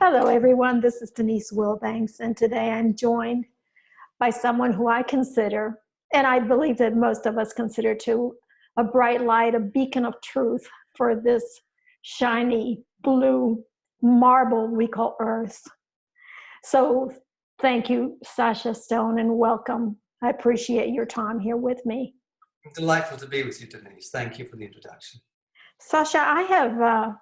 Hello, everyone. This is Denise Wilbanks, and today I'm joined by someone who I consider, and I believe that most of us consider too, a bright light, a beacon of truth for this shiny blue marble we call Earth. So thank you, Sacha Stone, and welcome. I appreciate your time here with me. Delightful to be with you, Denise. Thank you for the introduction. Sacha, I have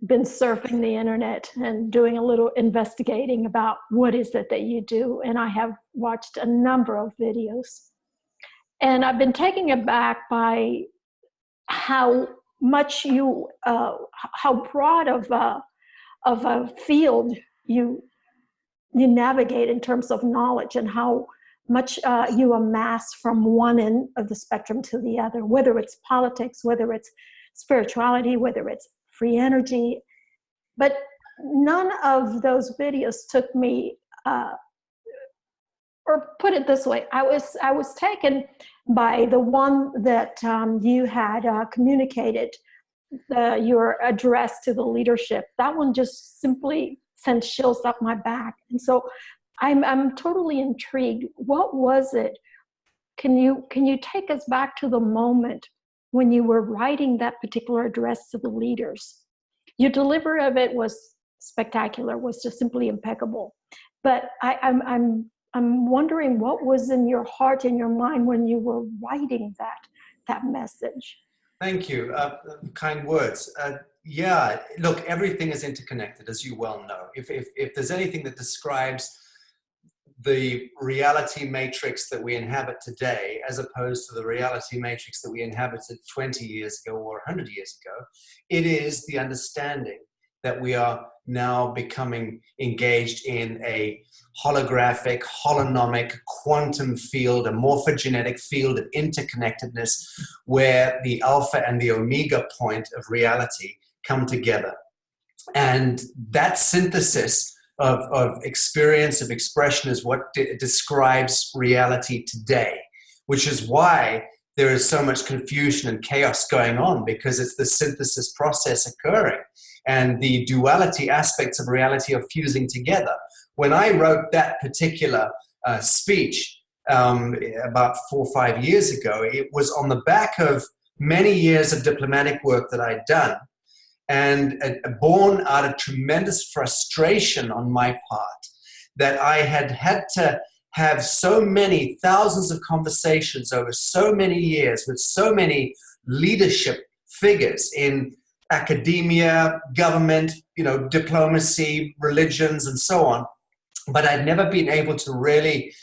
been surfing the internet and doing a little investigating about what is it that you do, and I have watched a number of videos. And I've been taken aback by how much you, how broad of a field you navigate in terms of knowledge, and how much you amass from one end of the spectrum to the other, whether it's politics, whether it's spirituality, whether it's free energy. But none of those videos took me, or put it this way, I was taken by the one that you had communicated your address to the leadership. That one just simply sent chills up my back. And so I'm totally intrigued. What was it? Can you take us back to the moment when you were writing that particular address to the leaders? Your delivery of it was spectacular, was just simply impeccable. But I'm wondering what was in your heart and your mind when you were writing that message. Thank you. Kind words. Yeah, look, everything is interconnected, as you well know. If there's anything that describes the reality matrix that we inhabit today, as opposed to the reality matrix that we inhabited 20 years ago or 100 years ago, it is the understanding that we are now becoming engaged in a holographic, holonomic, quantum field, a morphogenetic field of interconnectedness, where the alpha and the omega point of reality come together. And that synthesis of experience, of expression, is what describes reality today, which is why there is so much confusion and chaos going on, because it's the synthesis process occurring and the duality aspects of reality are fusing together. When I wrote that particular speech about 4 or 5 years ago, it was on the back of many years of diplomatic work that I'd done, and born out of tremendous frustration on my part that I had to have so many thousands of conversations over so many years with so many leadership figures in academia, government, diplomacy, religions, and so on. But I'd never been able to really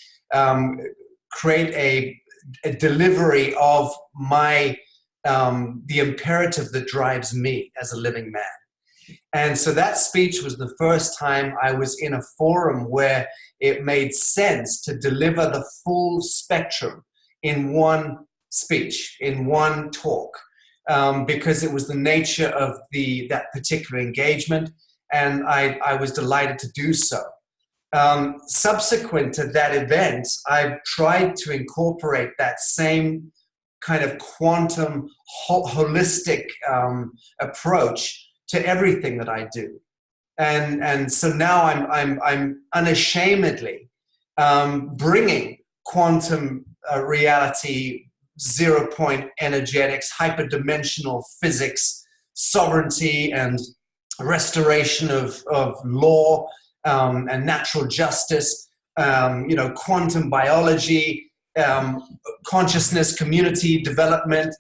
create a delivery of my the imperative that drives me as a living man. And so that speech was the first time I was in a forum where it made sense to deliver the full spectrum in one speech, in one talk, because it was the nature of that particular engagement, and I was delighted to do so. Subsequent to that event, I tried to incorporate that same kind of quantum holistic approach to everything that I do, and so now I'm unashamedly bringing quantum reality, 0-point energetics, hyperdimensional physics, sovereignty, and restoration of law and natural justice, quantum biology, consciousness, community development,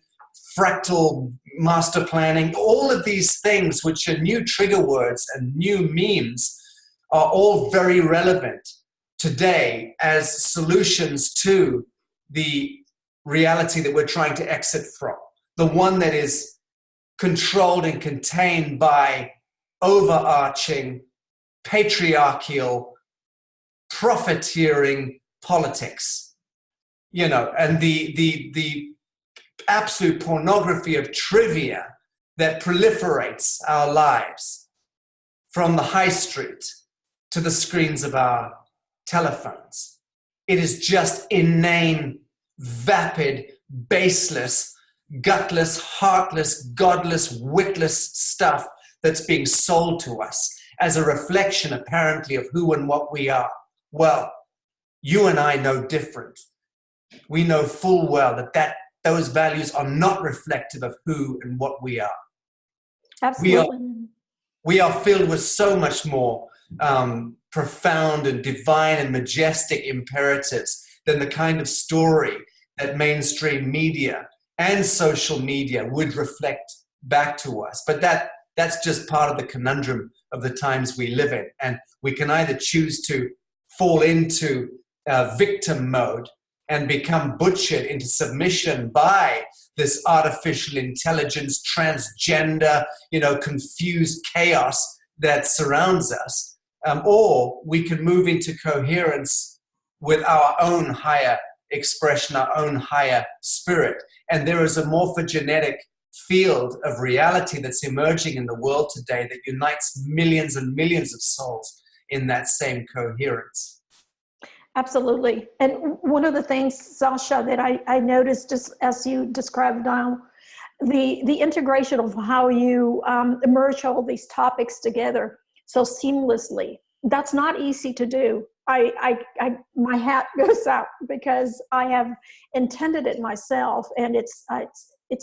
fractal master planning. All of these things, which are new trigger words and new memes, are all very relevant today as solutions to the reality that we're trying to exit from, the one that is controlled and contained by overarching patriarchal profiteering politics, and the absolute pornography of trivia that proliferates our lives, from the high street to the screens of our telephones. It is just inane, vapid, baseless, gutless, heartless, godless, witless stuff that's being sold to us. as a reflection, apparently, of who and what we are. Well, you and I know different. We know full well that those values are not reflective of who and what we are. Absolutely. We are filled with so much more profound and divine and majestic imperatives than the kind of story that mainstream media and social media would reflect back to us. But that's just part of the conundrum of the times we live in. And we can either choose to fall into victim mode and become butchered into submission by this artificial intelligence, transgender, confused chaos that surrounds us. Or we can move into coherence with our own higher expression, our own higher spirit. And there is a morphogenetic field of reality that's emerging in the world today that unites millions and millions of souls in that same coherence. Absolutely. And one of the things, Sacha, that I noticed just as you described now, the integration of how you merge all these topics together so seamlessly, that's not easy to do. My hat goes out because I have intended it myself, and it's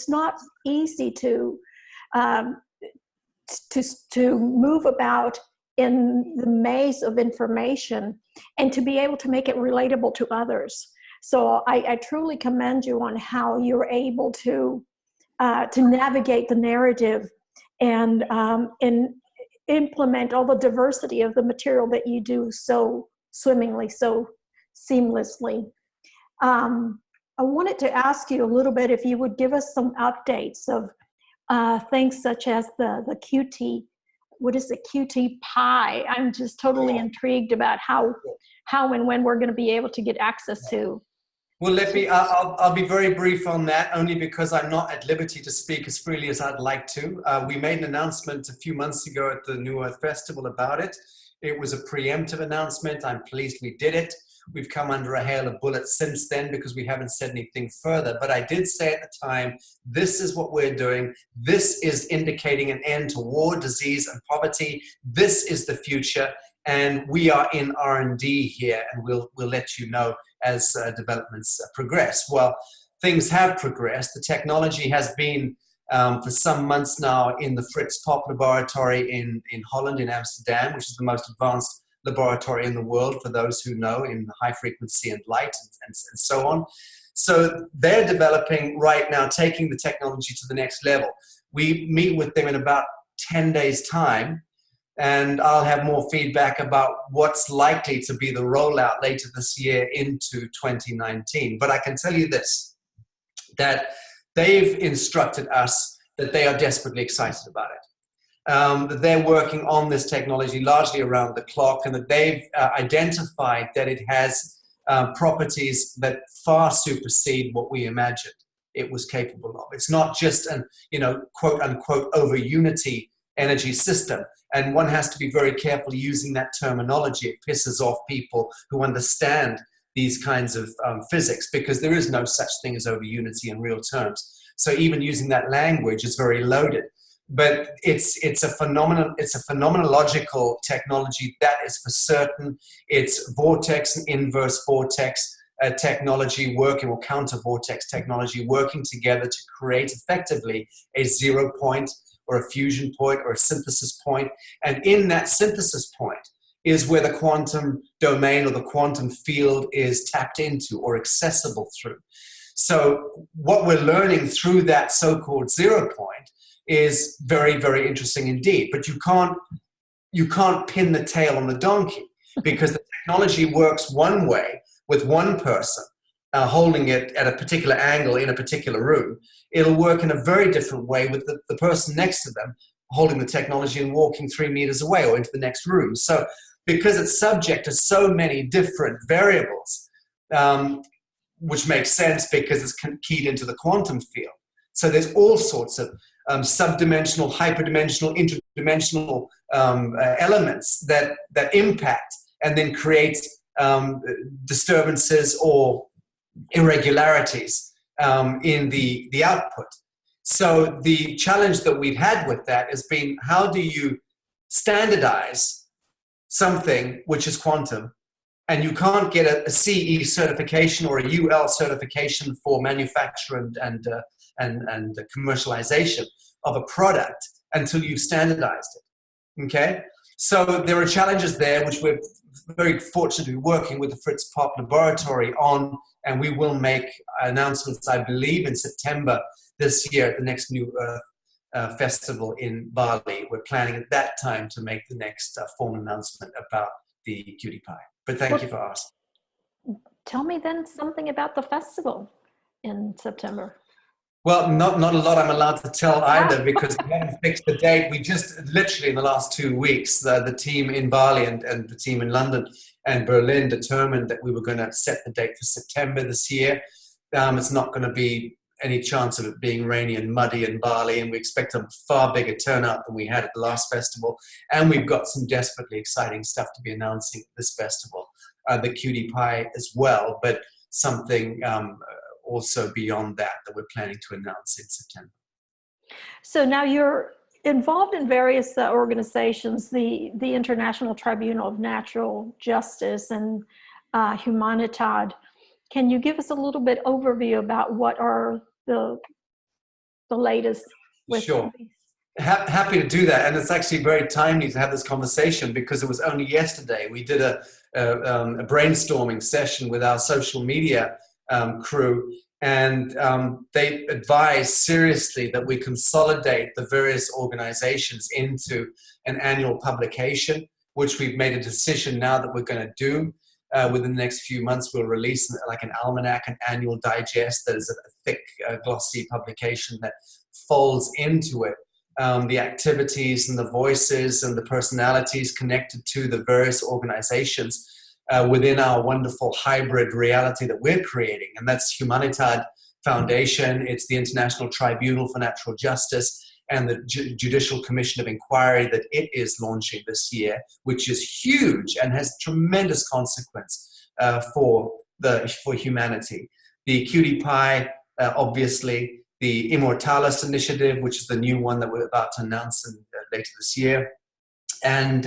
not easy to move about in the maze of information and to be able to make it relatable to others. So I truly commend you on how you're able to navigate the narrative and implement all the diversity of the material that you do so swimmingly, so seamlessly. I wanted to ask you a little bit if you would give us some updates of things such as the QT. What is the QT pie? I'm just totally intrigued about how and when we're going to be able to get access to. Well, I'll be very brief on that, only because I'm not at liberty to speak as freely as I'd like to. We made an announcement a few months ago at the New Earth Festival about it. It was a preemptive announcement. I'm pleased we did it. We've come under a hail of bullets since then because we haven't said anything further. But I did say at the time, this is what we're doing. This is indicating an end to war, disease, and poverty. This is the future. And we are in R&D here, and we'll let you know as developments progress. Well, things have progressed. The technology has been for some months now in the Fritz Pop laboratory in Holland, in Amsterdam, which is the most advanced laboratory in the world, for those who know, in high frequency and light and so on. So they're developing right now, taking the technology to the next level. We meet with them in about 10 days' time, and I'll have more feedback about what's likely to be the rollout later this year into 2019. But I can tell you this, that they've instructed us that they are desperately excited about it. That they're working on this technology largely around the clock, and that they've identified that it has properties that far supersede what we imagined it was capable of. It's not just an, quote unquote, over unity energy system. And one has to be very careful using that terminology. It pisses off people who understand these kinds of physics, because there is no such thing as over unity in real terms. So even using that language is very loaded. But it's a phenomenological technology that is for certain. It's vortex and inverse vortex technology working, or counter vortex technology working together to create effectively a 0 point or a fusion point or a synthesis point. And in that synthesis point is where the quantum domain or the quantum field is tapped into or accessible through. So what we're learning through that so-called 0 point is very, very interesting indeed. But you can't pin the tail on the donkey, because the technology works one way with one person holding it at a particular angle in a particular room. It'll work in a very different way with the person next to them holding the technology and walking 3 meters away or into the next room. So because it's subject to so many different variables, which makes sense because it's keyed into the quantum field. So there's all sorts of subdimensional, hyperdimensional, interdimensional elements that impact and then create disturbances or irregularities in the output. So the challenge that we've had with that has been, how do you standardize something which is quantum, and you can't get a CE certification or a UL certification for manufacture and commercialization of a product until you've standardized it. Okay? So there are challenges there, which we're very fortunate to be working with the Fritz Pop Laboratory on, and we will make announcements, I believe, in September this year at the next New Earth festival in Bali. We're planning at that time to make the next formal announcement about the cutie pie. But thank you for asking. Tell me then something about the festival in September. Well, not a lot I'm allowed to tell either, because we haven't fixed the date. We just literally in the last 2 weeks, the team in Bali and the team in London and Berlin determined that we were going to set the date for September this year. It's not going to be any chance of it being rainy and muddy in Bali, and we expect a far bigger turnout than we had at the last festival. And we've got some desperately exciting stuff to be announcing at this festival, the cutie pie as well, but something also beyond that we're planning to announce in September. So now you're involved in various organizations, the International Tribunal of Natural Justice and Humanitad. Can you give us a little bit overview about what are the latest with Sure. these? Happy to do that, and it's actually very timely to have this conversation because it was only yesterday we did a brainstorming session with our social media crew, and they advised seriously that we consolidate the various organizations into an annual publication, which we've made a decision now that we're going to do. Within the next few months, we'll release like an almanac, an annual digest that is a thick, glossy publication that folds into it the activities and the voices and the personalities connected to the various organizations within our wonderful hybrid reality that we're creating. And that's Humanitad Foundation, it's the International Tribunal for Natural Justice, and the Judicial Commission of Inquiry that it is launching this year, which is huge and has tremendous consequence for humanity. The cutie pie, obviously, the Immortalis initiative, which is the new one that we're about to announce later this year, and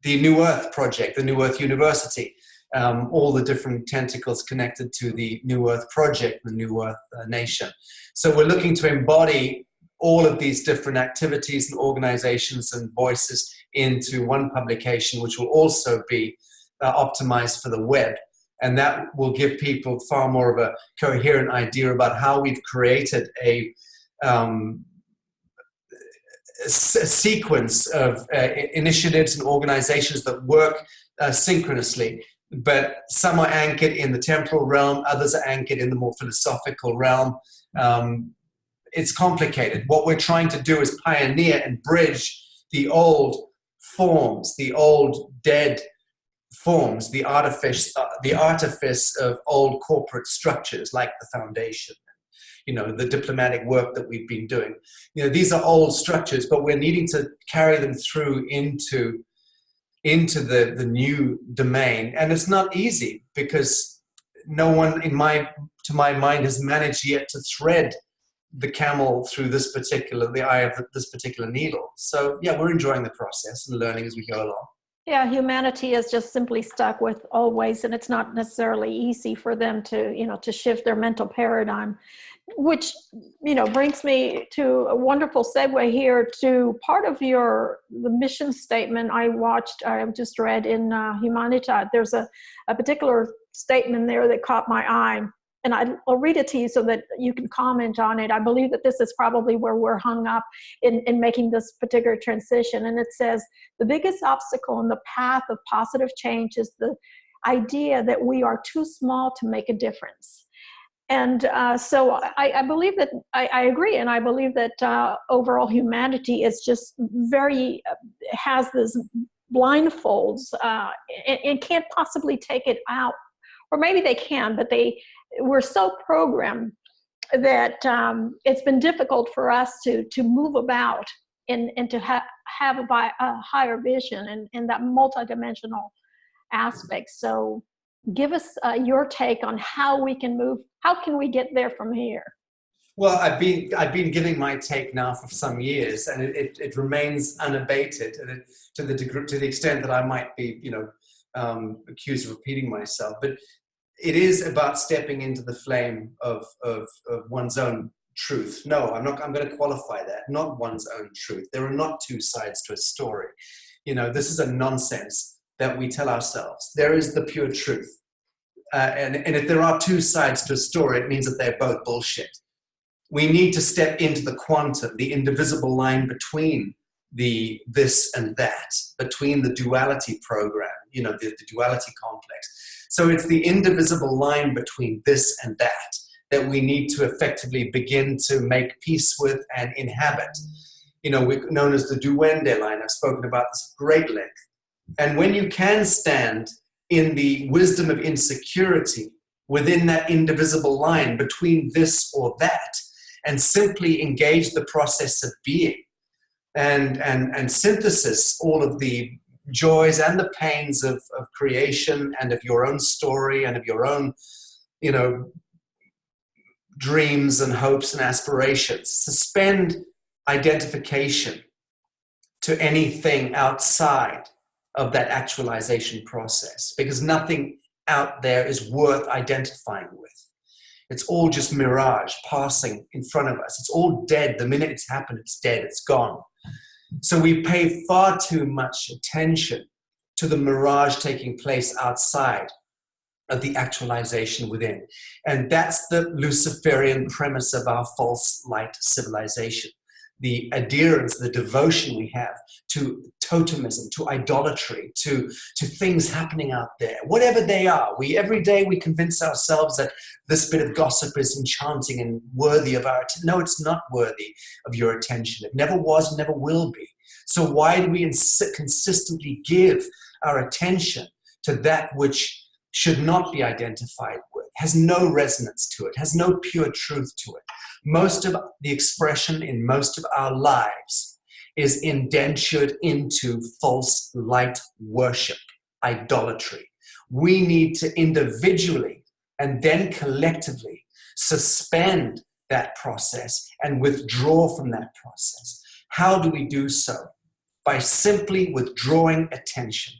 the New Earth Project, the New Earth University, all the different tentacles connected to the New Earth Project, the New Earth Nation. So we're looking to embody all of these different activities and organizations and voices into one publication, which will also be optimized for the web. And that will give people far more of a coherent idea about how we've created a sequence of initiatives and organizations that work synchronously. But some are anchored in the temporal realm, others are anchored in the more philosophical realm. It's complicated. What we're trying to do is pioneer and bridge the old forms, the old dead forms, the artifice of old corporate structures like the foundation, the diplomatic work that we've been doing. These are old structures, but we're needing to carry them through into the new domain. And it's not easy because no one to my mind has managed yet to thread the camel through the eye of this particular needle. So yeah, we're enjoying the process and learning as we go along. Yeah, humanity is just simply stuck with always, and it's not necessarily easy for them to shift their mental paradigm, which, brings me to a wonderful segue here to part of the mission statement I just read in Humanitad. There's a particular statement there that caught my eye, and I'll read it to you so that you can comment on it. I believe that this is probably where we're hung up in making this particular transition. And it says, the biggest obstacle in the path of positive change is the idea that we are too small to make a difference. And so I believe that, I agree, and I believe that overall humanity is just has this blindfolds and can't possibly take it out. Or maybe they can, but we're so programmed that it's been difficult for us to move about and to have a higher vision and that multidimensional aspect. So give us your take on how we can move. How can we get there from here? Well, I've been giving my take now for some years, and it remains unabated, and to the extent that I might be, accused of repeating myself. But it is about stepping into the flame of one's own truth. No, I'm not. I'm going to qualify that. Not one's own truth. There are not two sides to a story. This is a nonsense that we tell ourselves. There is the pure truth, and if there are two sides to a story, it means that they're both bullshit. We need to step into the quantum, the indivisible line between the this and that, between the duality program, the duality complex. So it's the indivisible line between this and that we need to effectively begin to make peace with and inhabit. We're known as the duende line. I've spoken about this at great length. And when you can stand in the wisdom of insecurity within that indivisible line between this or that, and simply engage the process of being and synthesis all of the joys and the pains of creation and of your own story and of your own, dreams and hopes and aspirations. Suspend identification to anything outside of that actualization process, because nothing out there is worth identifying with. It's all just mirage passing in front of us. It's all dead. The minute it's happened, it's dead. It's gone. So we pay far too much attention to the mirage taking place outside of the actualization within. And that's the Luciferian premise of our false light civilization. The adherence, the devotion we have to totemism, to idolatry, to things happening out there, whatever they are. Every day we convince ourselves that this bit of gossip is enchanting and worthy of our attention. No, it's not worthy of your attention. It never was, never will be. So why do we consistently give our attention to that which should not be identified with, has no resonance to it, has no pure truth to it? Most of the expression in most of our lives is indentured into false light worship, idolatry. We need to individually and then collectively suspend that process and withdraw from that process. How do we do so? By simply withdrawing attention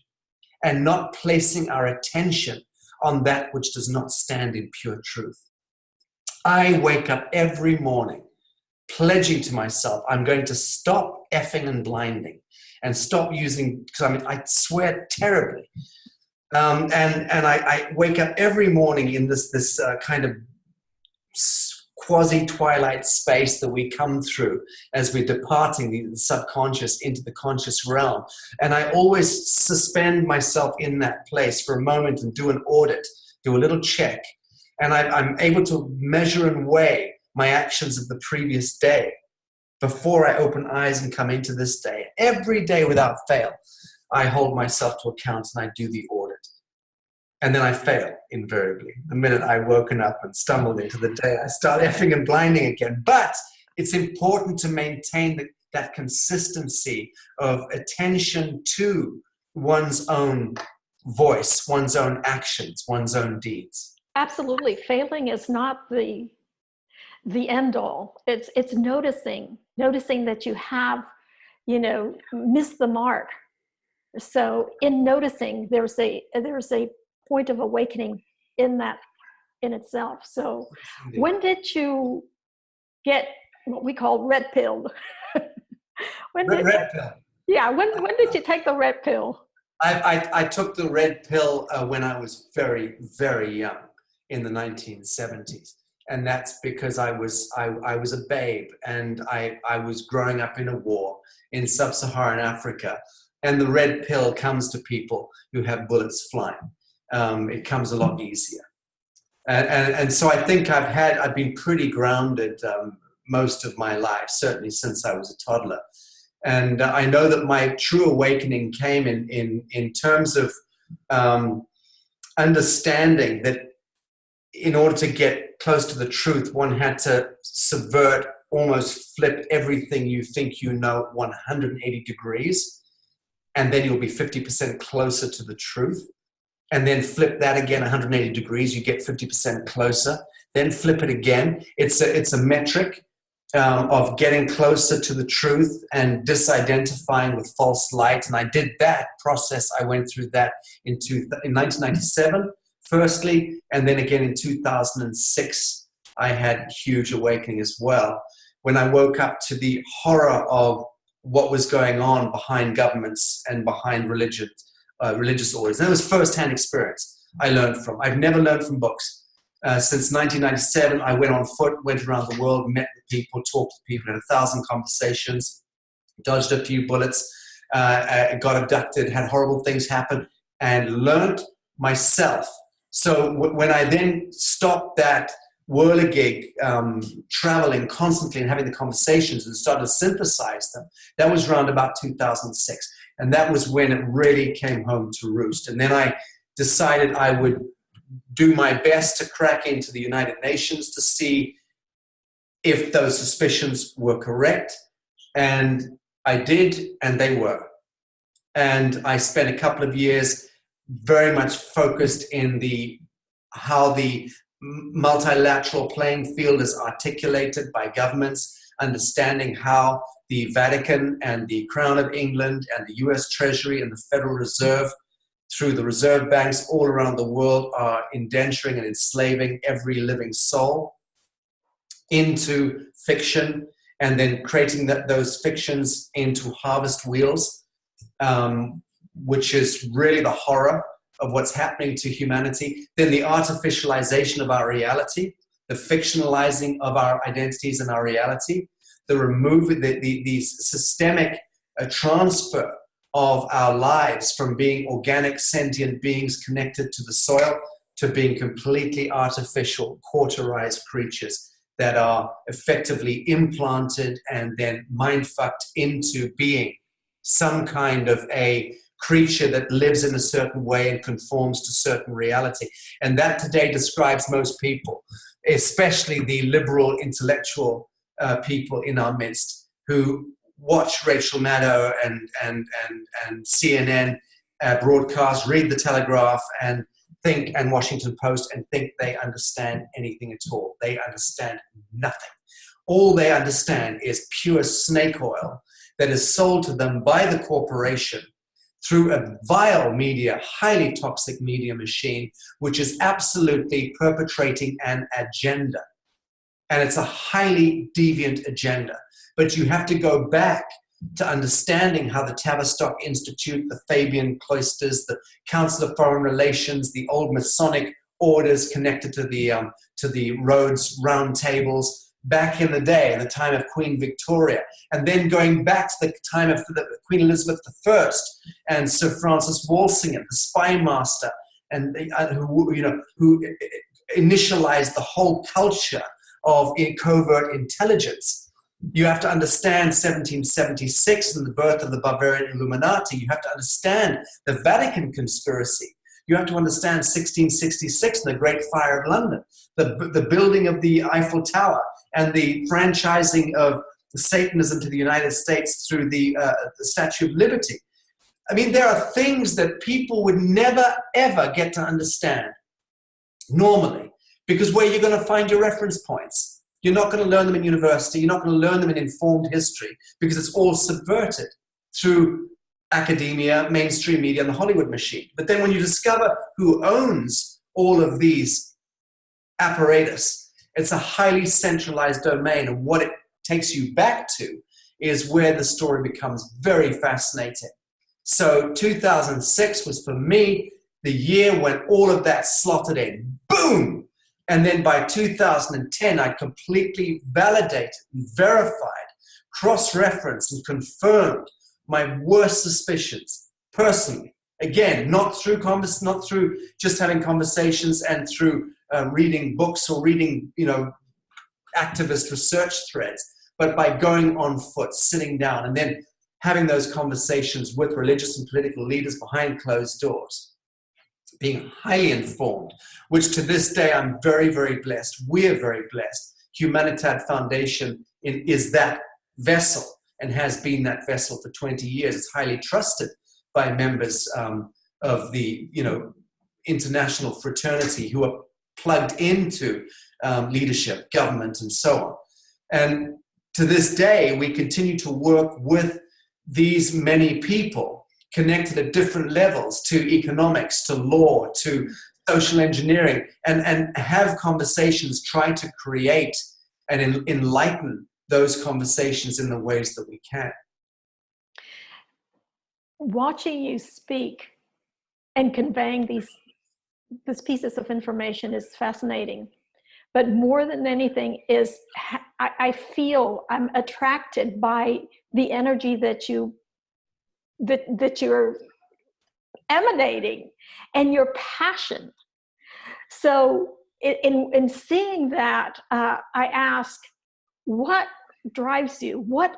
and not placing our attention on that which does not stand in pure truth. I wake up every morning pledging to myself, I'm going to stop effing and blinding and stop using, because I swear terribly. And I wake up every morning in this kind of quasi-twilight space that we come through as we're departing the subconscious into the conscious realm. And I always suspend myself in that place for a moment and do an audit, do a little check. And I'm able to measure and weigh my actions of the previous day before I open eyes and come into this day. Every day without fail, I hold myself to account and I do the audit. And then I fail, invariably. The minute I've woken up and stumbled into the day, I start effing and blinding again. But it's important to maintain that consistency of attention to one's own voice, one's own actions, one's own deeds. Absolutely. Failing is not the end all. It's noticing that you have, missed the mark. So in noticing, there's a point of awakening in itself. So when did you get what we call red pilled? Red pill. Yeah, when did you take the red pill? I took the red pill when I was very, very young, in the 1970s. And that's because I was a babe, and I was growing up in a war in sub-Saharan Africa. And the red pill comes to people who have bullets flying. It comes a lot easier. And so I think I've been pretty grounded most of my life, certainly since I was a toddler. And I know that my true awakening came in terms of understanding that in order to get close to the truth, one had to subvert, almost flip everything you think you know 180 degrees, and then you'll be 50% closer to the truth. and then flip that again 180 degrees, you get 50% closer. Then flip it again. It's a metric of getting closer to the truth and disidentifying with false light. And I did that process. I went through that in 1997, firstly, and then again in 2006, I had huge awakening as well. When I woke up to the horror of what was going on behind governments and behind religious orders. And that was first-hand experience I learned from. I've never learned from books. Since 1997, I went on foot, went around the world, met with people, talked to people, had 1,000 conversations, dodged a few bullets, got abducted, had horrible things happen, and learned myself. So when I then stopped that whirligig, traveling constantly and having the conversations and started to synthesize them, that was around about 2006. And that was when it really came home to roost. And then I decided I would do my best to crack into the United Nations to see if those suspicions were correct. And I did, and they were. And I spent a couple of years very much focused in how the multilateral playing field is articulated by governments, understanding how the Vatican and the Crown of England and the US Treasury and the Federal Reserve, through the reserve banks all around the world, are indenturing and enslaving every living soul into fiction, and then creating those fictions into harvest wheels, which is really the horror of what's happening to humanity. Then the artificialization of our reality, the fictionalizing of our identities and our reality, the removing, the systemic transfer of our lives from being organic, sentient beings connected to the soil to being completely artificial, cauterized creatures that are effectively implanted and then mind-fucked into being some kind of a creature that lives in a certain way and conforms to certain reality. And that today describes most people, especially the liberal intellectual people in our midst who watch Rachel Maddow and CNN broadcast, read the Telegraph and think, and Washington Post, and think they understand anything at all. They understand nothing. All they understand is pure snake oil that is sold to them by the corporation through a vile media, highly toxic media machine, which is absolutely perpetrating an agenda. And it's a highly deviant agenda. But you have to go back to understanding how the Tavistock Institute, the Fabian cloisters, the Council of Foreign Relations, the old Masonic orders connected to the Rhodes Round Tables back in the day, in the time of Queen Victoria, and then going back to the time of Queen Elizabeth I and Sir Francis Walsingham, the spy master, and who initialized the whole culture of covert intelligence. You have to understand 1776 and the birth of the Bavarian Illuminati. You have to understand the Vatican conspiracy. You have to understand 1666 and the Great Fire of London, the building of the Eiffel Tower, and the franchising of Satanism to the United States through the Statue of Liberty. I mean, there are things that people would never, ever get to understand normally, because where you're going to find your reference points. You're not going to learn them in university. You're not going to learn them in informed history, because it's all subverted through academia, mainstream media, and the Hollywood machine. But then when you discover who owns all of these apparatus, it's a highly centralized domain. And what it takes you back to is where the story becomes very fascinating. So 2006 was, for me, the year when all of that slotted in. Boom! And then by 2010, I completely validated, verified, cross-referenced, and confirmed my worst suspicions personally. Again, not through just having conversations and through reading books or reading, activist research threads, but by going on foot, sitting down, and then having those conversations with religious and political leaders behind closed doors. Being highly informed, which to this day I'm very, very blessed. We're very blessed. Humanitad Foundation is that vessel and has been that vessel for 20 years. It's highly trusted by members of the international fraternity who are plugged into leadership, government, and so on. And to this day, we continue to work with these many people connected at different levels to economics, to law, to social engineering, and have conversations, try to create and enlighten those conversations in the ways that we can. Watching you speak and conveying these pieces of information is fascinating. But more than anything is I feel I'm attracted by the energy that you're emanating and your passion. So in seeing that, I ask, what drives you? What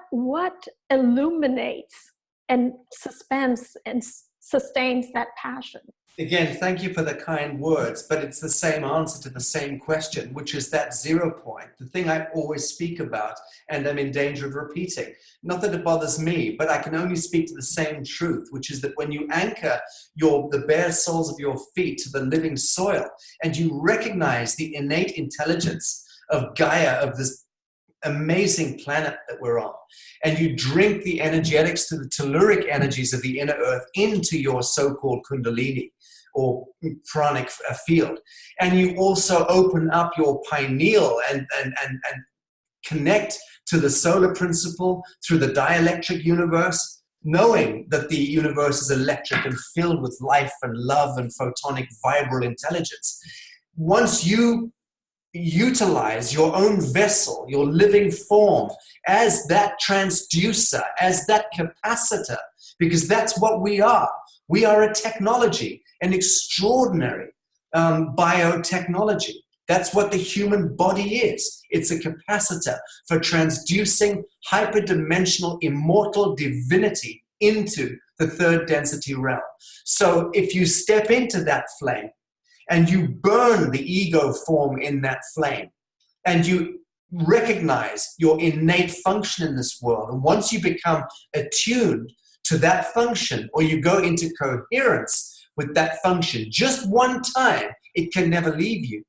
illuminates and suspends and sustains that passion? Again, thank you for the kind words, but it's the same answer to the same question, which is that 0 point, the thing I always speak about and I'm in danger of repeating. Not that it bothers me, but I can only speak to the same truth, which is that when you anchor the bare soles of your feet to the living soil and you recognize the innate intelligence of Gaia, of this amazing planet that we're on, and you drink the energetics to the telluric energies of the inner earth into your so-called kundalini or pranic field, and you also open up your pineal and connect to the solar principle through the dielectric universe, knowing that the universe is electric and filled with life and love and photonic vibral intelligence. Once you utilize your own vessel, your living form, as that transducer, as that capacitor, because that's what we are. We are a technology, an extraordinary biotechnology. That's what the human body is. It's a capacitor for transducing hyperdimensional immortal divinity into the third density realm. So if you step into that flame, and you burn the ego form in that flame, and you recognize your innate function in this world, and once you become attuned to that function, or you go into coherence with that function just one time, it can never leave you.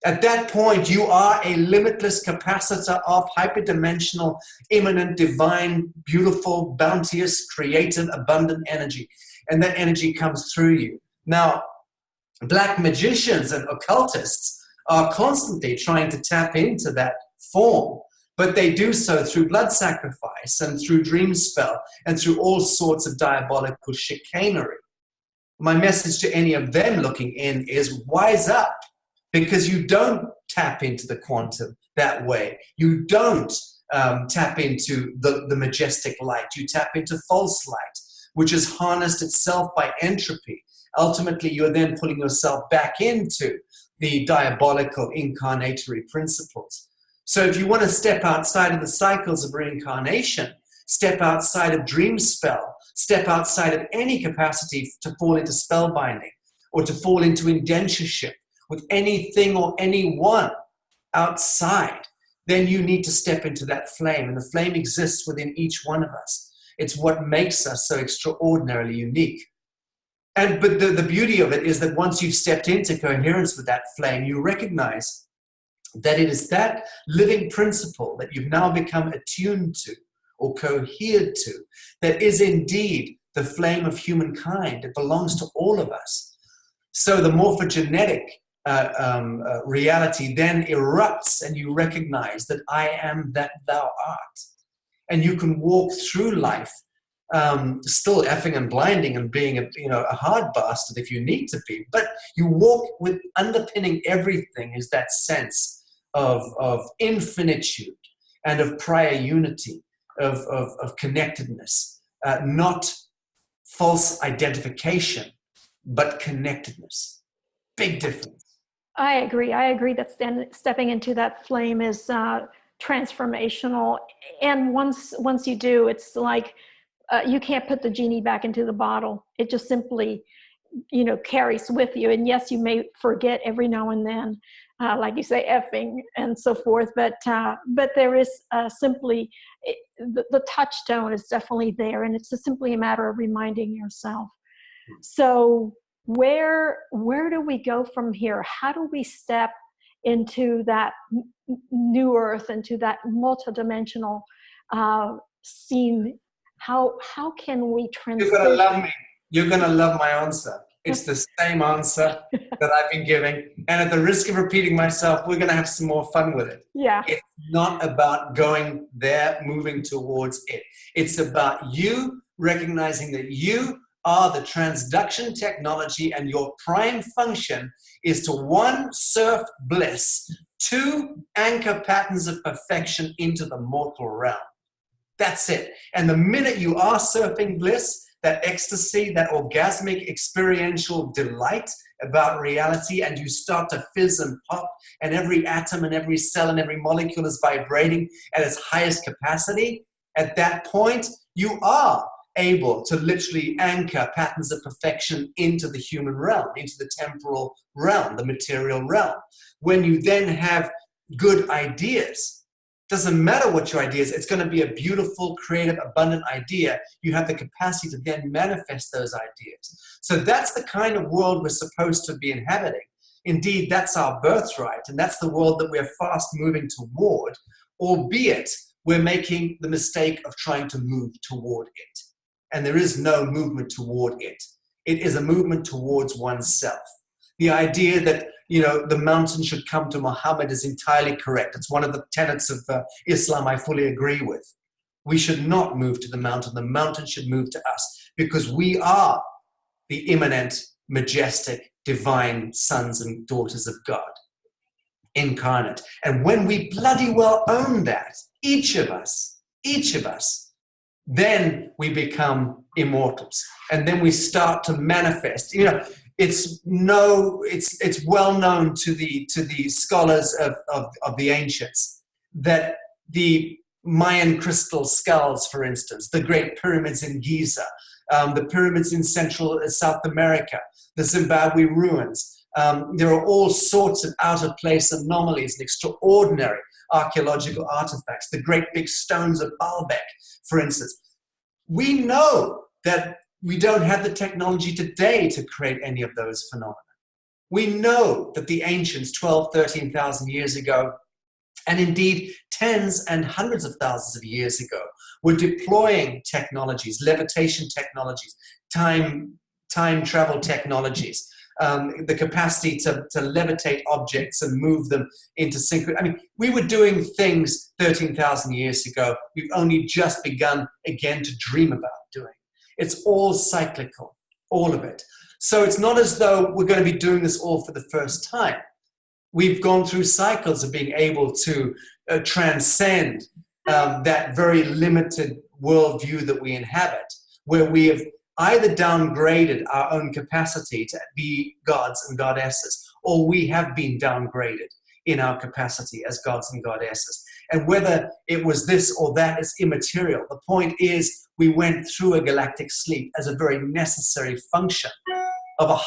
At that point, you are a limitless capacitor of hyperdimensional, immanent, divine, beautiful, bounteous, creative, abundant energy. And that energy comes through you. Now, black magicians and occultists are constantly trying to tap into that form, but they do so through blood sacrifice and through dream spell and through all sorts of diabolical chicanery. My message to any of them looking in is wise up, because you don't tap into the quantum that way. You don't tap into the majestic light. You tap into false light, which is harnessed itself by entropy. Ultimately, you're then pulling yourself back into the diabolical incarnatory principles. So if you want to step outside of the cycles of reincarnation, step outside of dream spell, step outside of any capacity to fall into spellbinding or to fall into indentureship with anything or anyone outside, then you need to step into that flame. And the flame exists within each one of us. It's what makes us so extraordinarily unique. But the beauty of it is that once you've stepped into coherence with that flame, you recognize that it is that living principle that you've now become attuned to or cohered to that is indeed the flame of humankind. It belongs to all of us. So the morphogenetic reality then erupts, and you recognize that I am that thou art. And you can walk through life still effing and blinding and being a hard bastard if you need to be, but you walk with underpinning everything is that sense of infinitude and of prior unity, of connectedness, not false identification, but connectedness. Big difference. I agree that stepping into that flame is transformational, and once you do, it's like you can't put the genie back into the bottle. It just simply, carries with you. And yes, you may forget every now and then, like you say, effing and so forth. But there is simply the touchstone is definitely there, and it's just simply a matter of reminding yourself. So where do we go from here? How do we step into that new earth, into that multidimensional scene? How can we You're going to love transition? me. You're going to love my answer. It's the same answer that I've been giving. And at the risk of repeating myself, we're going to have some more fun with it. Yeah. It's not about going there, moving towards it. It's about you recognizing that you are the transduction technology, and your prime function is to, one, surf bliss, two, anchor patterns of perfection into the mortal realm. That's it. And the minute you are surfing bliss, that ecstasy, that orgasmic experiential delight about reality, and you start to fizz and pop, and every atom and every cell and every molecule is vibrating at its highest capacity, at that point, you are able to literally anchor patterns of perfection into the human realm, into the temporal realm, the material realm. When you then have good ideas, doesn't matter what your idea is, it's going to be a beautiful, creative, abundant idea. You have the capacity to then manifest those ideas. So that's the kind of world we're supposed to be inhabiting. Indeed, that's our birthright, and that's the world that we're fast moving toward, albeit we're making the mistake of trying to move toward it. And there is no movement toward it. It is a movement towards oneself. The idea that, the mountain should come to Muhammad is entirely correct. It's one of the tenets of Islam I fully agree with. We should not move to the mountain should move to us, because we are the immanent, majestic, divine sons and daughters of God, incarnate. And when we bloody well own that, each of us, then we become immortals. And then we start to manifest. It's well known to the scholars of the ancients that the Mayan crystal skulls, for instance, the great pyramids in Giza, the pyramids in Central South America, the Zimbabwe ruins, there are all sorts of out-of-place anomalies and extraordinary archaeological artifacts, the great big stones of Baalbek, for instance. We know that we don't have the technology today to create any of those phenomena. We know that the ancients 12, 13,000 years ago, and indeed tens and hundreds of thousands of years ago, were deploying technologies, levitation technologies, time travel technologies, the capacity to levitate objects and move them into synchro. I mean, we were doing things 13,000 years ago. We've only just begun again to dream about doing. It's all cyclical, all of it. So it's not as though we're going to be doing this all for the first time. We've gone through cycles of being able to transcend that very limited worldview that we inhabit, where we have either downgraded our own capacity to be gods and goddesses, or we have been downgraded in our capacity as gods and goddesses. And whether it was this or that is immaterial. The point is, we went through a galactic sleep as a very necessary function of a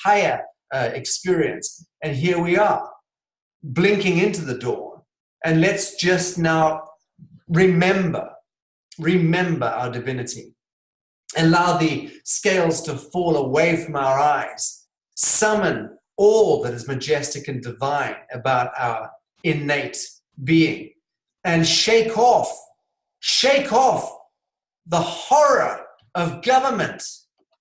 higher experience. And here we are, blinking into the dawn. And let's just now remember our divinity. Allow the scales to fall away from our eyes. Summon all that is majestic and divine about our innate being. And shake off the horror of government,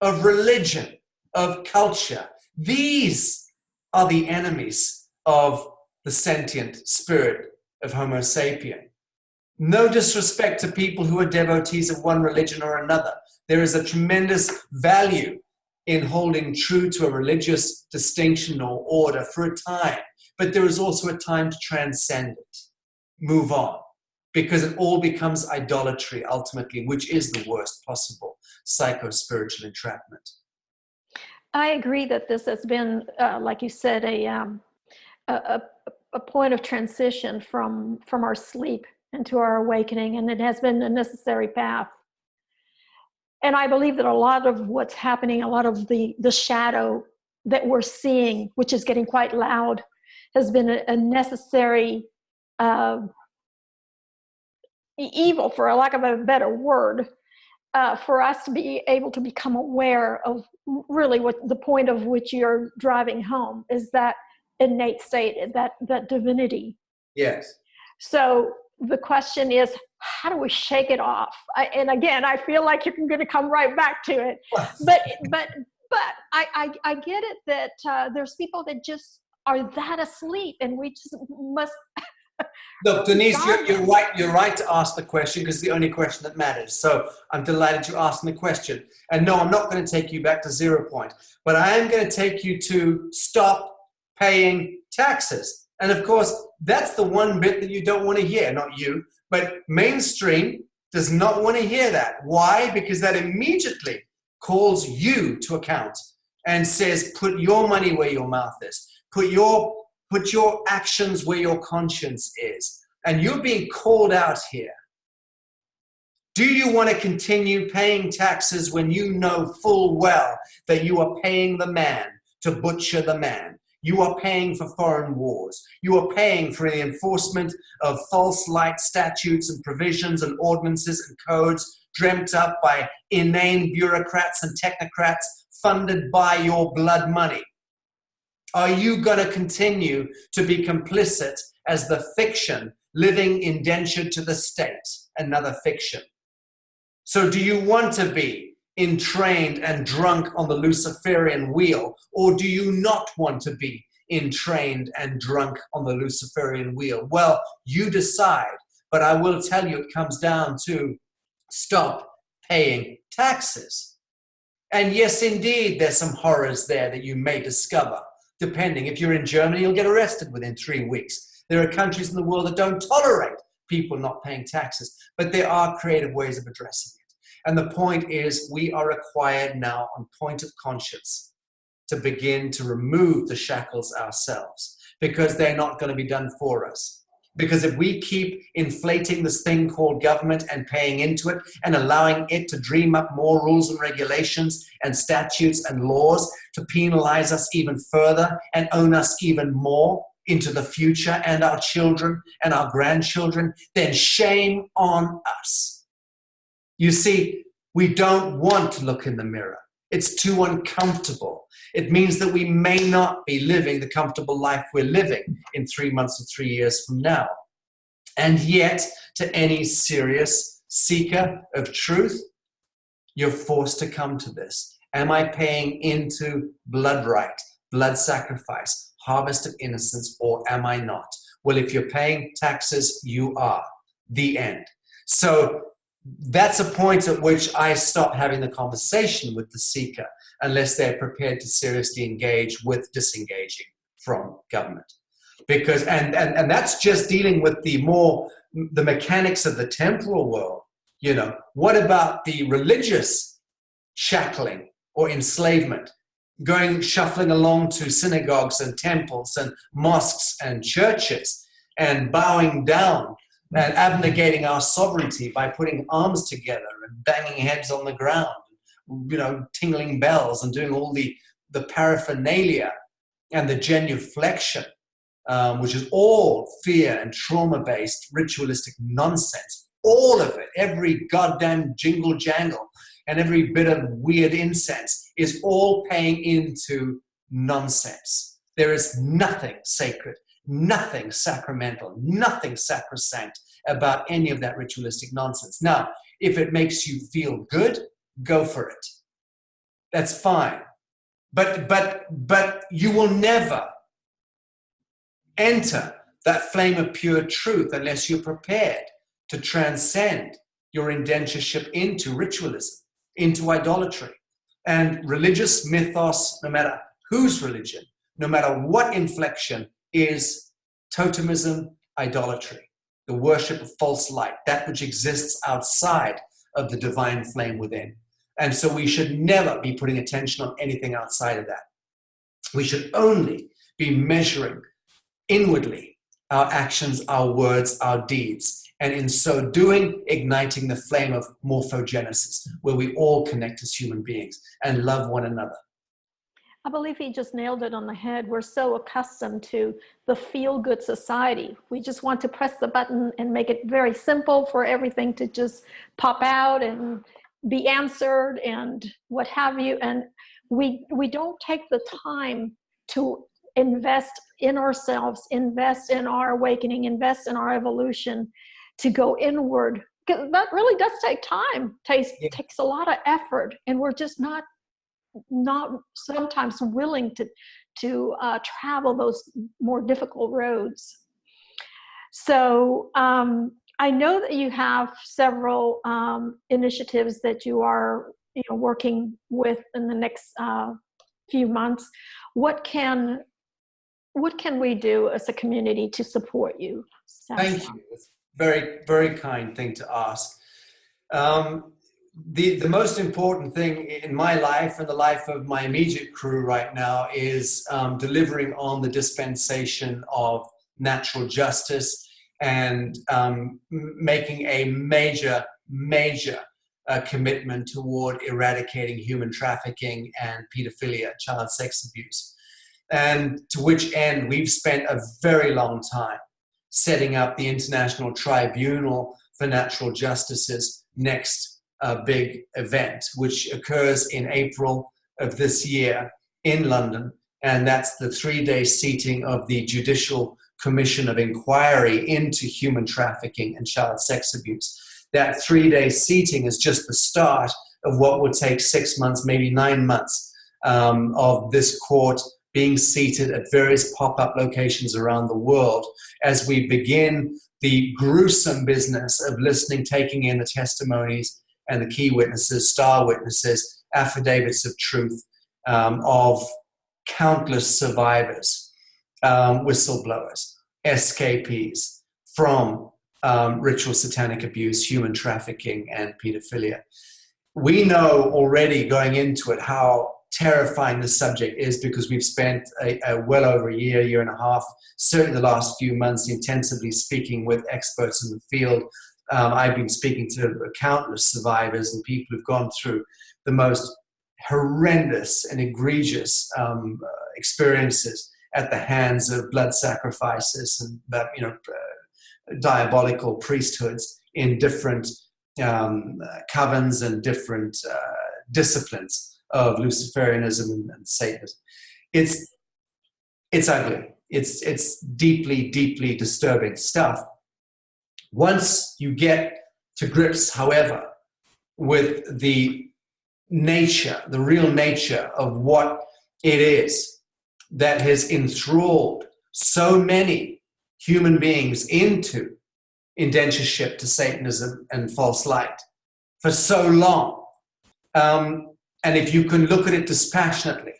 of religion, of culture. These are the enemies of the sentient spirit of Homo sapien. No disrespect to people who are devotees of one religion or another. There is a tremendous value in holding true to a religious distinction or order for a time, but there is also a time to transcend it, move on, because it all becomes idolatry ultimately, which is the worst possible psycho-spiritual entrapment. I agree that this has been, like you said, a point of transition from our sleep into our awakening, and it has been a necessary path. And I believe that a lot of what's happening, a lot of the shadow that we're seeing, which is getting quite loud, has been a necessary evil, for a lack of a better word, for us to be able to become aware of really what the point of which you're driving home is, that innate state, that divinity. Yes. So the question is, how do we shake it off? And again, I feel like you're going to come right back to it. But I get it that there's people that just are that asleep, and we just must. Look, Denise, you're right. You're right to ask the question, because it's the only question that matters. So I'm delighted you asked the question. And no, I'm not going to take you back to 0 point, but I am going to take you to stop paying taxes. And of course, that's the one bit that you don't want to hear, not you, but mainstream does not want to hear that. Why? Because that immediately calls you to account and says, put your money where your mouth is. Put your actions where your conscience is. And you're being called out here. Do you want to continue paying taxes when you know full well that you are paying the man to butcher the man? You are paying for foreign wars. You are paying for the enforcement of false light statutes and provisions and ordinances and codes dreamt up by inane bureaucrats and technocrats funded by your blood money. Are you going to continue to be complicit as the fiction living indentured to the state? Another fiction. So do you want to be entrained and drunk on the Luciferian wheel, or do you not want to be entrained and drunk on the Luciferian wheel? Well, you decide, but I will tell you it comes down to stop paying taxes. And yes, indeed, there's some horrors there that you may discover. Depending, if you're in Germany, you'll get arrested within 3 weeks. There are countries in the world that don't tolerate people not paying taxes, but there are creative ways of addressing it. And the point is, we are required now on point of conscience to begin to remove the shackles ourselves, because they're not going to be done for us. Because if we keep inflating this thing called government and paying into it and allowing it to dream up more rules and regulations and statutes and laws to penalize us even further and own us even more into the future and our children and our grandchildren, then shame on us. You see, we don't want to look in the mirror. It's too uncomfortable. It means that we may not be living the comfortable life we're living in 3 months or 3 years from now. And yet, to any serious seeker of truth, you're forced to come to this. Am I paying into blood right, blood sacrifice, harvest of innocence, or am I not? Well, if you're paying taxes, you are. The end. So that's a point at which I stop having the conversation with the seeker unless they're prepared to seriously engage with disengaging from government. Because, and that's just dealing with the mechanics of the temporal world. You know, what about the religious shackling or enslavement? Shuffling along to synagogues and temples and mosques and churches and bowing down and abnegating our sovereignty by putting arms together and banging heads on the ground, you know, tingling bells and doing all the paraphernalia and the genuflection, which is all fear and trauma-based ritualistic nonsense. All of it, every goddamn jingle jangle and every bit of weird incense is all paying into nonsense. There is nothing sacred, nothing sacramental, nothing sacrosanct about any of that ritualistic nonsense. Now, if it makes you feel good, go for it. That's fine. But you will never enter that flame of pure truth unless you're prepared to transcend your indentureship into ritualism, into idolatry. And religious mythos, no matter whose religion, no matter what inflection, is totemism, idolatry, the worship of false light, that which exists outside of the divine flame within. And so we should never be putting attention on anything outside of that. We should only be measuring inwardly our actions, our words, our deeds, and in so doing, igniting the flame of morphogenesis, where we all connect as human beings and love one another. I believe he just nailed it on the head. We're so accustomed to the feel-good society. We just want to press the button and make it very simple for everything to just pop out, and be answered and what have you. And we don't take the time to invest in ourselves, invest in our awakening, invest in our evolution, to go inward. That really does take time, takes a lot of effort, and we're just not sometimes willing to travel those more difficult roads. So I know that you have several initiatives that you are working with in the next few months. What can we do as a community to support you, Sacha? Thank you. It's a very, very kind thing to ask. The most important thing in my life and the life of my immediate crew right now is delivering on the dispensation of natural justice and making a major commitment toward eradicating human trafficking and pedophilia, child sex abuse. And to which end we've spent a very long time setting up the International Tribunal for Natural Justice's next big event, which occurs in April of this year in London. And that's the 3-day seating of the Judicial Commission of Inquiry into Human Trafficking and Child Sex Abuse. That 3-day seating is just the start of what will take 6 months, maybe 9 months of this court being seated at various pop-up locations around the world as we begin the gruesome business of listening, taking in the testimonies and the key witnesses, star witnesses, affidavits of truth of countless survivors, whistleblowers, escapees from ritual satanic abuse, human trafficking, and pedophilia. We know already going into it how terrifying this subject is, because we've spent well over a year and a half, certainly the last few months, intensively speaking with experts in the field. I've been speaking to countless survivors and people who've gone through the most horrendous and egregious experiences at the hands of blood sacrifices and diabolical priesthoods in different covens and different disciplines of Luciferianism and Satanism. It's ugly. It's deeply, deeply disturbing stuff. Once you get to grips, however, with the nature, the real nature of what it is that has enthralled so many human beings into indentureship to Satanism and false light for so long, and if you can look at it dispassionately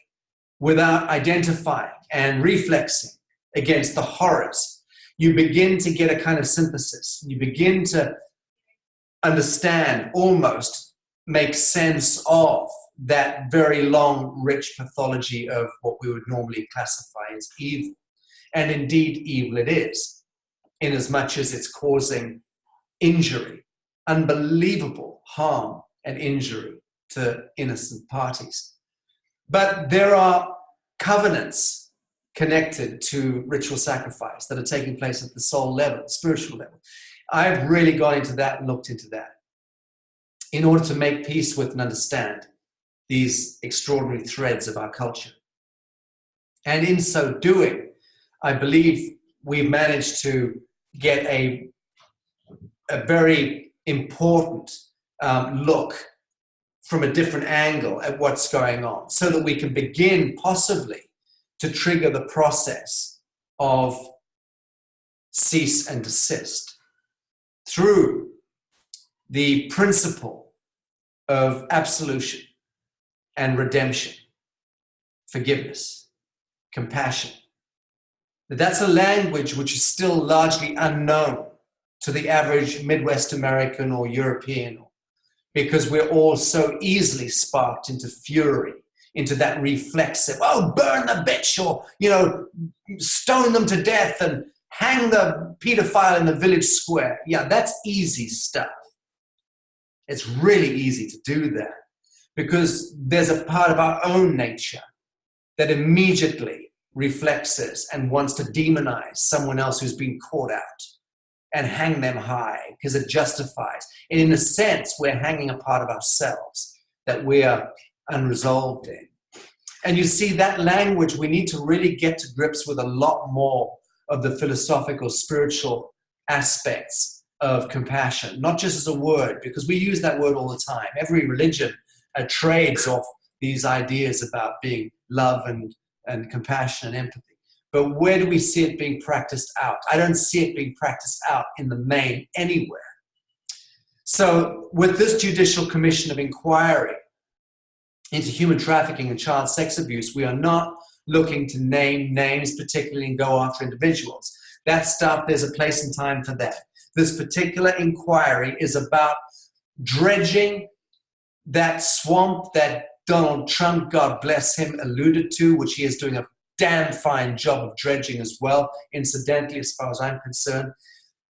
without identifying and reflexing against the horrors, you begin to get a kind of synthesis. You begin to understand, almost make sense of that very long, rich pathology of what we would normally classify as evil. And indeed, evil it is, inasmuch as it's causing injury, unbelievable harm and injury to innocent parties. But there are covenants connected to ritual sacrifice that are taking place at the soul level, spiritual level. I've really gone into that and looked into that in order to make peace with and understand these extraordinary threads of our culture. And in so doing, I believe we've managed to get a very important look from a different angle at what's going on, so that we can begin possibly to trigger the process of cease and desist through the principle of absolution and redemption, forgiveness, compassion. But that's a language which is still largely unknown to the average Midwest American or European, because we're all so easily sparked into fury, into that reflexive, oh, burn the bitch, or, stone them to death and hang the pedophile in the village square. Yeah, that's easy stuff. It's really easy to do that because there's a part of our own nature that immediately reflexes and wants to demonize someone else who's been caught out. and hang them high because it justifies. And in a sense, we're hanging a part of ourselves that we are unresolved in. And you see that language, we need to really get to grips with a lot more of the philosophical, spiritual aspects of compassion, not just as a word, because we use that word all the time. Every religion trades off these ideas about being love and compassion and empathy. But where do we see it being practiced out? I don't see it being practiced out in the main anywhere. So with this Judicial Commission of Inquiry into human trafficking and child sex abuse, we are not looking to name names particularly and go after individuals. That stuff, there's a place and time for that. This particular inquiry is about dredging that swamp that Donald Trump, God bless him, alluded to, which he is doing a damn fine job of dredging as well, incidentally, as far as I'm concerned.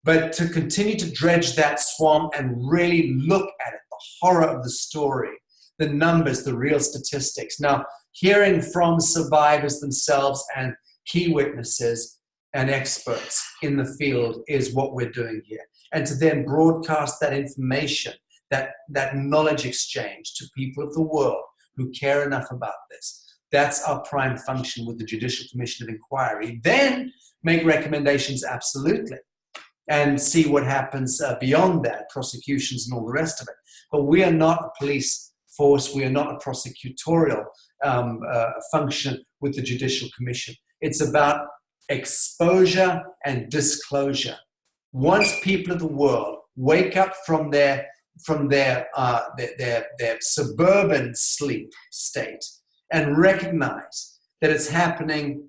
But to continue to dredge that swamp and really look at it, the horror of the story, the numbers, the real statistics. Now, hearing from survivors themselves and key witnesses and experts in the field is what we're doing here. And to then broadcast that information, that knowledge exchange to people of the world who care enough about this. That's our prime function with the Judicial Commission of Inquiry. Then make recommendations, absolutely, and see what happens beyond that, prosecutions and all the rest of it. But we are not a police force. We are not a prosecutorial function with the Judicial Commission. It's about exposure and disclosure. Once people of the world wake up from their suburban sleep state and recognize that it's happening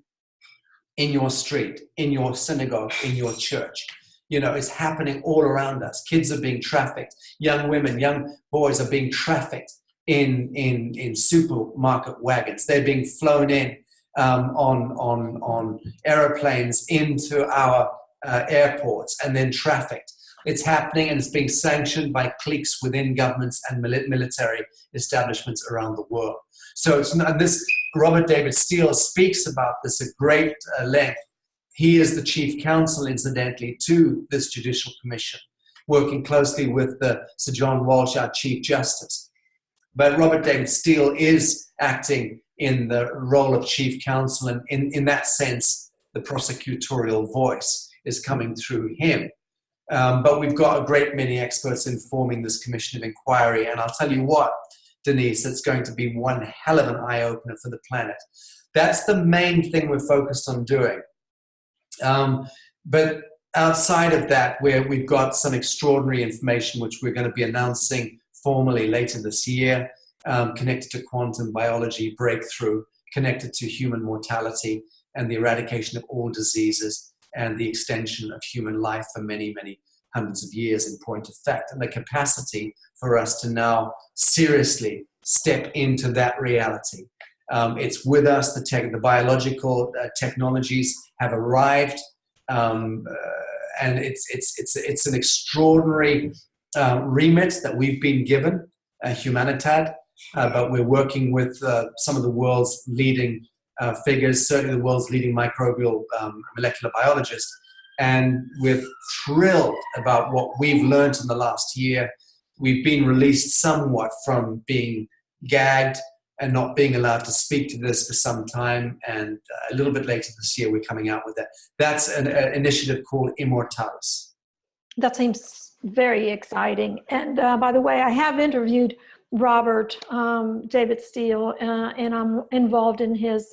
in your street, in your synagogue, in your church. You know, it's happening all around us. Kids are being trafficked. Young women, young boys are being trafficked in supermarket wagons. They're being flown in on aeroplanes into our airports and then trafficked. It's happening, and it's being sanctioned by cliques within governments and military establishments around the world. So it's not, this Robert David Steele speaks about this at great length. He is the chief counsel, incidentally, to this Judicial Commission, working closely with Sir John Walsh, our Chief Justice. But Robert David Steele is acting in the role of chief counsel, and in that sense, the prosecutorial voice is coming through him. But we've got a great many experts informing this Commission of Inquiry, and I'll tell you what, Denise, it's going to be one hell of an eye-opener for the planet. That's the main thing we're focused on doing. But outside of that, we've got some extraordinary information which we're going to be announcing formally later this year, connected to quantum biology breakthrough, connected to human mortality and the eradication of all diseases and the extension of human life for many, many hundreds of years in point of fact, and the capacity for us to now seriously step into that reality. It's with us. The biological technologies have arrived, and it's an extraordinary remit that we've been given, Humanitad, but we're working with some of the world's leading figures, certainly the world's leading microbial molecular biologists, and we're thrilled about what we've learned in the last year. We've been released somewhat from being gagged and not being allowed to speak to this for some time, and a little bit later this year we're coming out with that. That's an initiative called Immortalis. That seems very exciting. And by the way, I have interviewed Robert David Steele, and I'm involved in his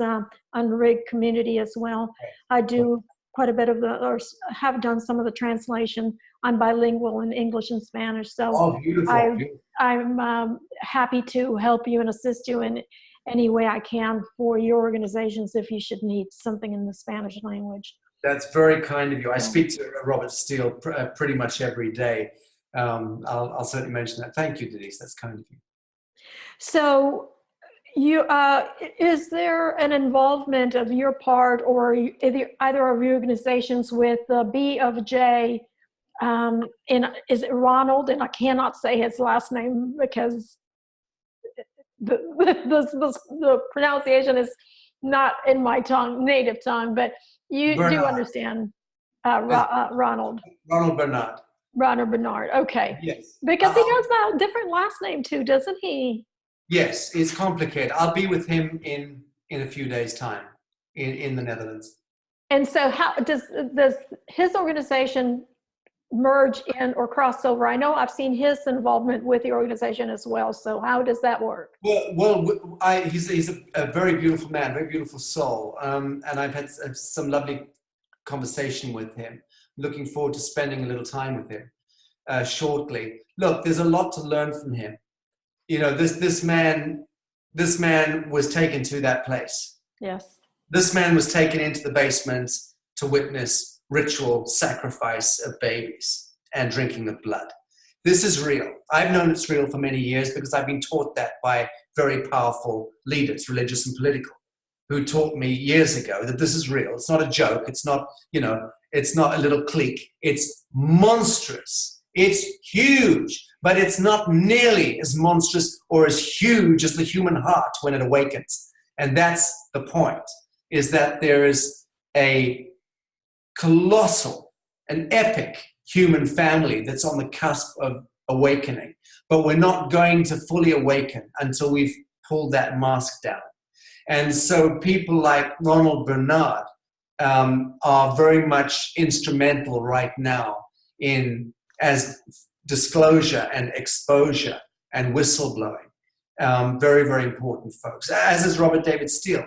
unrigged community as well. I do quite a bit of or have done some of the translation. I'm bilingual in English and Spanish, so beautiful. I'm happy to help you and assist you in any way I can for your organizations if you should need something in the Spanish language. That's very kind of you. I speak to Robert Steele pretty much every day. I'll certainly mention that. Thank you, Denise. That's kind of you. So, is there an involvement of your part or either of your organizations with the B of J? Is it Ronald? And I cannot say his last name because the pronunciation is not in my native tongue, but you Bernard. do understand. Ronald. Ronald Bernard. Ronald Bernard. Okay. Yes. Because he has a different last name too, doesn't he? Yes, it's complicated. I'll be with him in a few days' time in the Netherlands. And so how does his organization merge in or cross over? I know I've seen his involvement with the organization as well. So how does that work? He's a very beautiful man, very beautiful soul. And I've had some lovely conversation with him. Looking forward to spending a little time with him shortly. Look, there's a lot to learn from him. You know, this man was taken to that place. Yes. This man was taken into the basement to witness ritual sacrifice of babies and drinking of blood. This is real. I've known it's real for many years because I've been taught that by very powerful leaders, religious and political, who taught me years ago that this is real. It's not a joke. It's not, it's not a little clique. It's monstrous. It's huge, but it's not nearly as monstrous or as huge as the human heart when it awakens. And that's the point, is that there is a colossal, an epic human family that's on the cusp of awakening. But we're not going to fully awaken until we've pulled that mask down. And so people like Ronald Bernard are very much instrumental right now as disclosure and exposure and whistleblowing. Very, very important folks, as is Robert David Steele.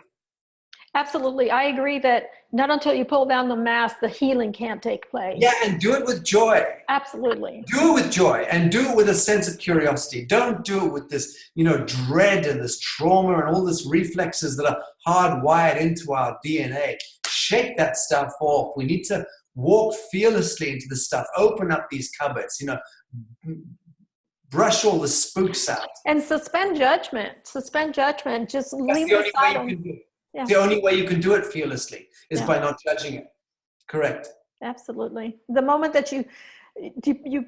Absolutely. I agree that not until you pull down the mask, the healing can't take place. Yeah, and do it with joy. Absolutely. Do it with joy and do it with a sense of curiosity. Don't do it with this, dread and this trauma and all these reflexes that are hardwired into our DNA. Shake that stuff off. We need to walk fearlessly into the stuff. Open up these cupboards, brush all the spooks out. And suspend judgment. Just leave it aside. Yeah. The only way you can do it fearlessly is by not judging it. Correct. Absolutely. The moment that you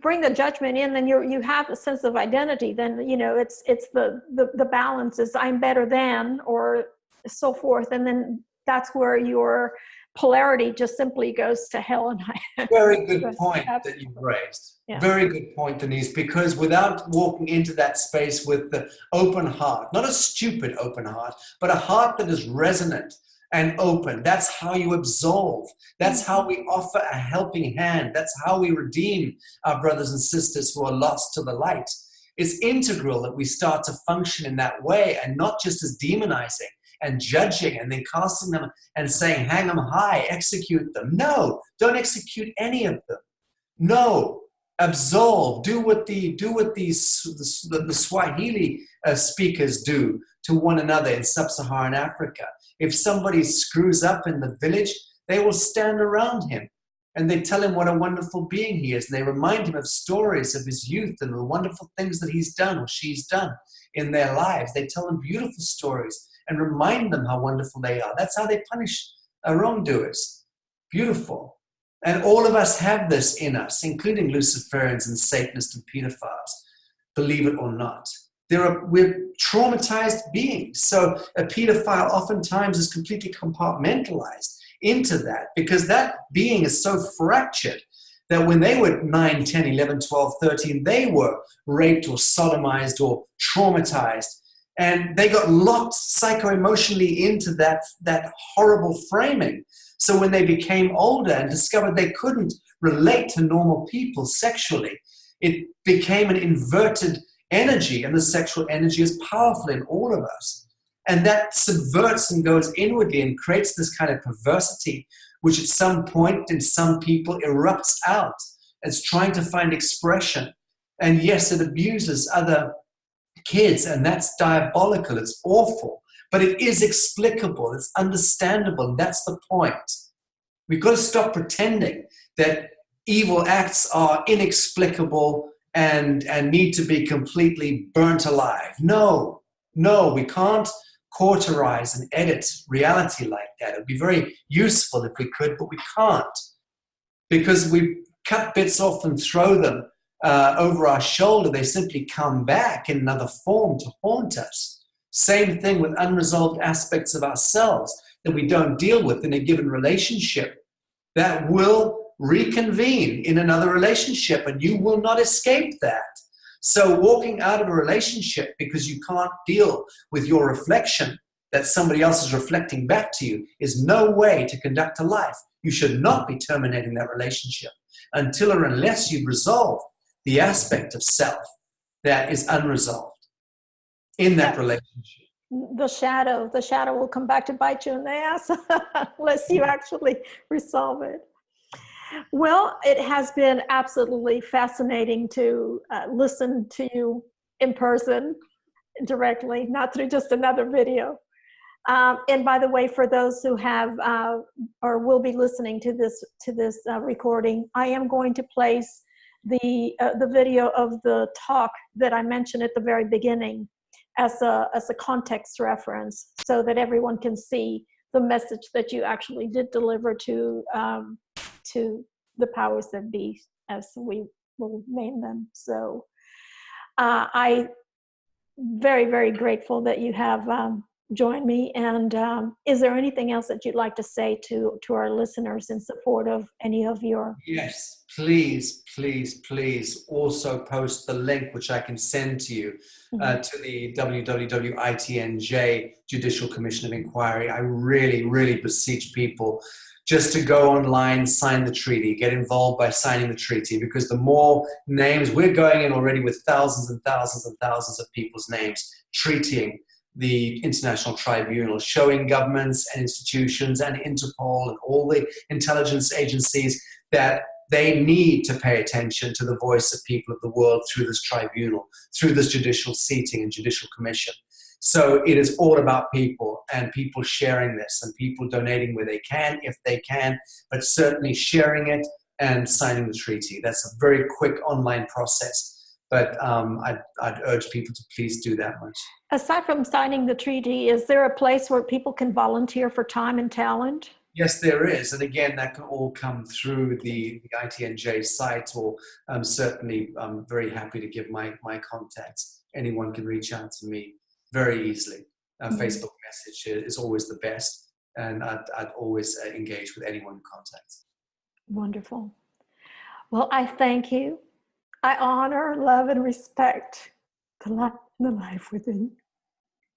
bring the judgment in, then you have a sense of identity. Then it's the balance is I'm better than or so forth, and then that's where your polarity just simply goes to hell and high. Very good point that you've raised. Yeah. Very good point, Denise, because without walking into that space with the open heart, not a stupid open heart, but a heart that is resonant and open, that's how you absolve. That's how we offer a helping hand. That's how we redeem our brothers and sisters who are lost to the light. It's integral that we start to function in that way and not just as demonizing and judging and then casting them and saying, hang them high, execute them. No, don't execute any of them. No, absolve. Do what the Swahili speakers do to one another in sub-Saharan Africa. If somebody screws up in the village, they will stand around him and they tell him what a wonderful being he is. And they remind him of stories of his youth and the wonderful things that he's done or she's done in their lives. They tell him beautiful stories and remind them how wonderful they are. That's how they punish wrongdoers. Beautiful. And all of us have this in us, including Luciferians and Satanists and pedophiles, believe it or not. We're traumatized beings. So a pedophile oftentimes is completely compartmentalized into that because that being is so fractured that when they were 9, 10, 11, 12, 13, they were raped or sodomized or traumatized. And they got locked psycho-emotionally into that horrible framing. So when they became older and discovered they couldn't relate to normal people sexually, it became an inverted energy, and the sexual energy is powerful in all of us. And that subverts and goes inwardly and creates this kind of perversity, which at some point in some people erupts out as trying to find expression. And yes, it abuses other kids, and that's diabolical. It's awful. But it is explicable. It's understandable. That's the point. We've got to stop pretending that evil acts are inexplicable and need to be completely burnt alive. No, we can't cauterize and edit reality like that. It would be very useful if we could, but we can't. Because we cut bits off and throw them over our shoulder, they simply come back in another form to haunt us. Same thing with unresolved aspects of ourselves that we don't deal with in a given relationship that will reconvene in another relationship, and you will not escape that. So walking out of a relationship because you can't deal with your reflection that somebody else is reflecting back to you is no way to conduct a life. You should not be terminating that relationship until or unless you've resolved the aspect of self that is unresolved in that relationship. The shadow will come back to bite you in the ass unless you actually resolve it. Well, it has been absolutely fascinating to listen to you in person directly, not through just another video. And by the way, for those who have or will be listening to this recording, I am going to place the video of the talk that I mentioned at the very beginning as a context reference, so that everyone can see the message that you actually did deliver to the powers that be, as we will name them. So I very, very grateful that you have joined me. And is there anything else that you'd like to say to our listeners in support of any of your? Yes, please, please, please also post the link, which I can send to you, to the ITNJ Judicial Commission of Inquiry. I really, really beseech people just to go online, sign the treaty, get involved by signing the treaty, because the more names, we're going in already with thousands and thousands and thousands of people's names, treating the International Tribunal, showing governments and institutions and Interpol and all the intelligence agencies that they need to pay attention to the voice of people of the world through this tribunal, through this judicial seating and judicial commission. So it is all about people and people sharing this and people donating where they can, if they can, but certainly sharing it and signing the treaty. That's a very quick online process, but I'd urge people to please do that much. Aside from signing the treaty, is there a place where people can volunteer for time and talent? Yes, there is. And again, that can all come through the ITNJ site, or certainly I'm very happy to give my contacts. Anyone can reach out to me very easily. Facebook message is always the best, and I'd always engage with anyone who contacts. Wonderful. Well, I thank you. I honor, love, and respect the life within.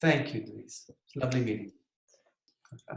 Thank you, Denise. Lovely meeting.